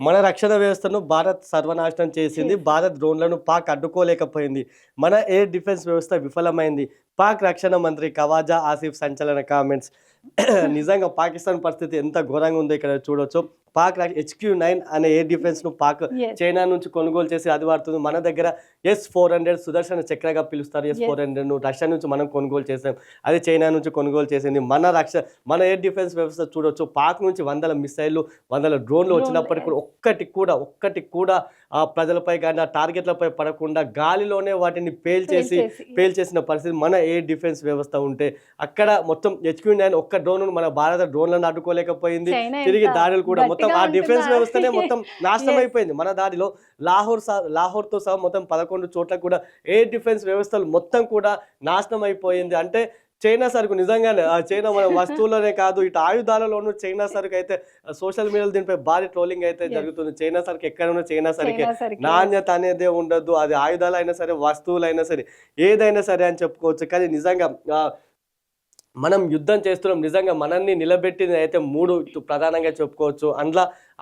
మన రక్షణ వ్యవస్థను భారత్ సర్వనాశనం చేసింది. భారత్ డ్రోన్లను పాక్ అడ్డుకోలేకపోయింది. మన ఎయిర్ డిఫెన్స్ వ్యవస్థ విఫలమైంది. పాక్ రక్షణ మంత్రి ఖవాజా ఆసిఫ్ సంచలన కామెంట్స్. నిజంగా పాకిస్తాన్ పరిస్థితి ఎంత ఘోరంగా ఉందో ఇక్కడ చూడొచ్చు. పాక్ HQ-9 అనే ఎయిర్ డిఫెన్స్ను పాక్ చైనా నుంచి కొనుగోలు చేసి అది వాడుతుంది. మన దగ్గర S-400 సుదర్శన చక్రగా పిలుస్తారు. S-400ను రష్యా నుంచి మనం కొనుగోలు చేసాం. అది చైనా నుంచి కొనుగోలు చేసింది. మన ఎయిర్ డిఫెన్స్ వ్యవస్థ చూడొచ్చు. పాక్ నుంచి వందల మిసైళ్ళు, వందల డ్రోన్లు వచ్చినప్పటికీ కూడా ఒక్కటి కూడా ఆ ప్రజలపై కానీ ఆ టార్గెట్లపై పడకుండా గాలిలోనే వాటిని పేల్చేసిన పరిస్థితి మన ఎయిర్ డిఫెన్స్ వ్యవస్థ ఉంటే, అక్కడ మొత్తం HQ-9 ఒక్క డ్రోన్ మన భారత డ్రోన్లను అడ్డుకోలేకపోయింది. తిరిగి దాడులు కూడా మొత్తం ఆ డిఫెన్స్ వ్యవస్థనే మొత్తం నాశనం అయిపోయింది. మన దాడిలో లాహోర్తో సహా మొత్తం 11 చోట్ల కూడా ఎయిర్ డిఫెన్స్ వ్యవస్థలు మొత్తం కూడా నాశనం అయిపోయింది. అంటే చైనా సరుకు నిజంగానే చైనా మన వస్తువులనే కాదు, ఇటు ఆయుధాలలోనూ చైనా సరుకు అయితే సోషల్ మీడియాలో దీనిపై భారీ ట్రోలింగ్ అయితే జరుగుతుంది. చైనా సరుకు ఎక్కడున్నా చైనా సరుకే, నాణ్యత అనేది ఉండదు. అది ఆయుధాలైనా సరే, వస్తువులైనా సరే, ఏదైనా సరే అని చెప్పుకోవచ్చు. కానీ నిజంగా మనం యుద్ధం చేస్తున్నాం. నిజంగా మనల్ని నిలబెట్టింది అయితే 3 ప్రధానంగా చెప్పుకోవచ్చు.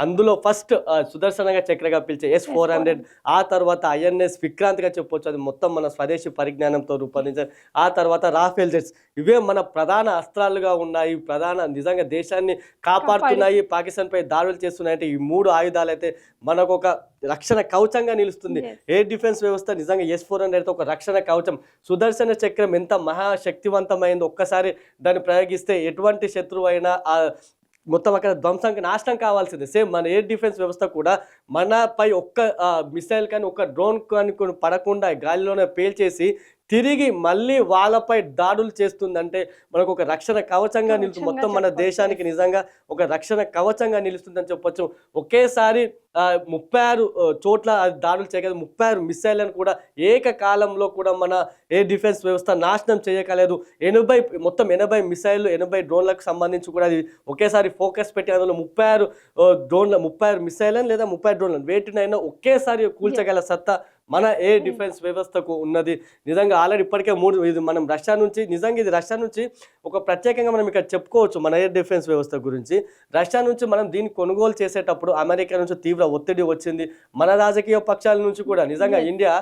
అందులో ఫస్ట్ సుదర్శనగా చక్రగా పిలిచే S-400, ఆ తర్వాత INS విక్రాంత్గా చెప్పొచ్చు. అది మొత్తం మన స్వదేశీ పరిజ్ఞానంతో రూపొందించారు. ఆ తర్వాత రాఫెల్ జెట్స్. ఇవే మన ప్రధాన అస్త్రాలుగా ఉన్నాయి. నిజంగా దేశాన్ని కాపాడుతున్నాయి, పాకిస్తాన్పై దాడులు చేస్తున్నాయి. అంటే ఈ 3 ఆయుధాలు అయితే మనకు ఒక రక్షణ కవచంగా నిలుస్తుంది. ఎయిర్ డిఫెన్స్ వ్యవస్థ నిజంగా S-400తో ఒక రక్షణ కవచం. సుదర్శన చక్రం ఎంత మహాశక్తివంతమైందో ఒక్కసారి దాన్ని ప్రయోగిస్తే ఎటువంటి శత్రువు అయినా మొత్తం అక్కడ ధ్వంసానికి నాశనం కావాల్సిందే. సేమ్ మన ఎయిర్ డిఫెన్స్ వ్యవస్థ కూడా మనపై ఒక్క మిసైల్ కానీ ఒక్క డ్రోన్ కానీ పడకుండా గాలిలోనే పేల్చేసి తిరిగి మళ్ళీ వాళ్ళపై దాడులు చేస్తుందంటే మనకు ఒక రక్షణ కవచంగా నిలుస్తుంది. మొత్తం మన దేశానికి నిజంగా ఒక రక్షణ కవచంగా నిలుస్తుందని చెప్పొచ్చు. ఒకేసారి 36 చోట్ల దాడులు చేయగలదు. 36 మిసైళ్లను కూడా ఏకకాలంలో కూడా మన ఎయిర్ డిఫెన్స్ వ్యవస్థ నాశనం చేయగలదు. 80 మిసైళ్ళు, 80 డ్రోన్లకు సంబంధించి కూడా అది ఒకేసారి ఫోకస్ పెట్టి అందులో 36 మిసైళ్ళను లేదా 30 డ్రోన్లను వేటినైనా ఒకేసారి కూల్చగల సత్తా మన ఎయిర్ డిఫెన్స్ వ్యవస్థకు ఉన్నది. నిజంగా ఆల్రెడీ ఇప్పటికే 3 ఇది మనం రష్యా నుంచి ఒక ప్రత్యేకంగా మనం ఇక్కడ చెప్పుకోవచ్చు. మన ఎయిర్ డిఫెన్స్ వ్యవస్థ గురించి రష్యా నుంచి మనం దీన్ని కొనుగోలు చేసేటప్పుడు అమెరికా నుంచి తీవ్ర ఒత్తిడి వచ్చింది. మన రాజకీయ పక్షాల నుంచి కూడా నిజంగా ఇండియా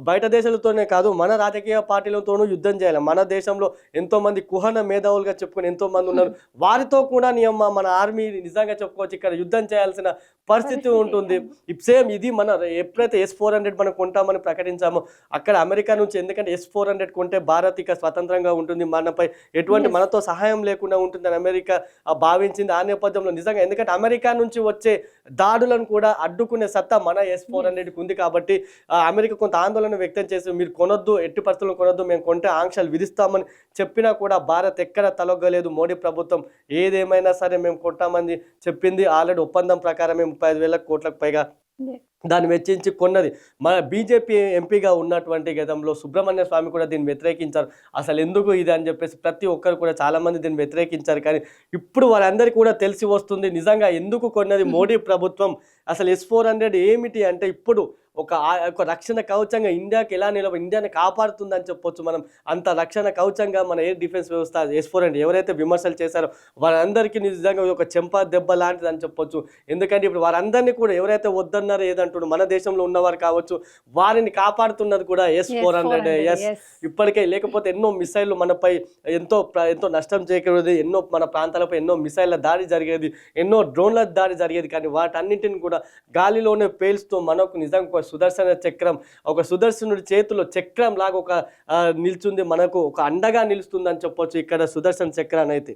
బయట దేశాలతోనే కాదు మన రాజకీయ పార్టీలతోనూ యుద్ధం చేయాలి. మన దేశంలో ఎంతోమంది కుహన మేధావులుగా చెప్పుకుని ఎంతోమంది ఉన్నారు. వారితో కూడా మన ఆర్మీ నిజంగా చెప్పుకోవచ్చు ఇక్కడ యుద్ధం చేయాల్సిన పరిస్థితి ఉంటుంది. సేమ్ ఇది మన ఎప్పుడైతే S-400 మనం కొంటామని ప్రకటించామో అక్కడ అమెరికా నుంచి, ఎందుకంటే S-400 కొంటే భారత్ ఇక స్వతంత్రంగా ఉంటుంది, మనపై మనతో సహాయం లేకుండా ఉంటుందని అమెరికా భావించింది. ఆ నేపథ్యంలో నిజంగా ఎందుకంటే అమెరికా నుంచి వచ్చే దాడులను కూడా అడ్డుకునే సత్తా మన S-400కి ఉంది. కాబట్టి అమెరికా కొంత ఆందోళన వ్యక్తం చేసి మీరు కొనొద్దు, ఎట్టి పరిస్థితుల్లో కొనొద్దు, మేము కొంటే ఆంక్షలు విధిస్తామని చెప్పినా కూడా భారత్ ఎక్కడ తలొగ్గలేదు. మోడీ ప్రభుత్వం ఏదేమైనా సరే మేము కొంటామని చెప్పింది. ఆల్రెడీ ఒప్పందం ప్రకారమే 35,000 కోట్లకు పైగా దాన్ని వెచ్చించి కొన్నది. మన బీజేపీ ఎంపీగా ఉన్నటువంటి గతంలో సుబ్రహ్మణ్య స్వామి కూడా దీన్ని వ్యతిరేకించారు. అసలు ఎందుకు ఇది అని చెప్పేసి ప్రతి ఒక్కరు కూడా చాలామంది దీన్ని వ్యతిరేకించారు. కానీ ఇప్పుడు వాళ్ళందరికీ కూడా తెలిసి వస్తుంది నిజంగా ఎందుకు కొన్నది మోడీ ప్రభుత్వం. అసలు S-400 ఏమిటి అంటే ఇప్పుడు ఒక రక్షణ కవచంగా ఇండియాని కాపాడుతుందని చెప్పొచ్చు. మనం అంత రక్షణ కవచంగా మన ఎయిర్ డిఫెన్స్ వ్యవస్థ S-400 ఎవరైతే విమర్శలు చేశారో వారందరికీ నిజంగా ఒక చెంప దెబ్బ లాంటిది అని చెప్పొచ్చు. ఎందుకంటే ఇప్పుడు వారందరినీ కూడా ఎవరైతే వద్దన్నారో ఏదంటున్నారు మన దేశంలో ఉన్నవారు కావచ్చు వారిని కాపాడుతున్నది కూడా S-400. ఇప్పటికే లేకపోతే ఎన్నో మిసైళ్ళు మనపై ఎంతో నష్టం చేకూరేది, ఎన్నో మన ప్రాంతాలపై ఎన్నో మిసైళ్ళ దాడి జరిగేది, ఎన్నో డ్రోన్ల దాడి జరిగేది. కానీ వాటన్నింటిని కూడా గాలిలోనే పేల్స్తూ మనకు నిజంగా సుదర్శన చక్రం, ఒక సుదర్శనుడి చేతిలో చక్రం లాగా నిల్చుంది, మనకు ఒక అండగా నిలుస్తుంది అని చెప్పొచ్చు ఇక్కడ సుదర్శన చక్రాన్ని అయితే.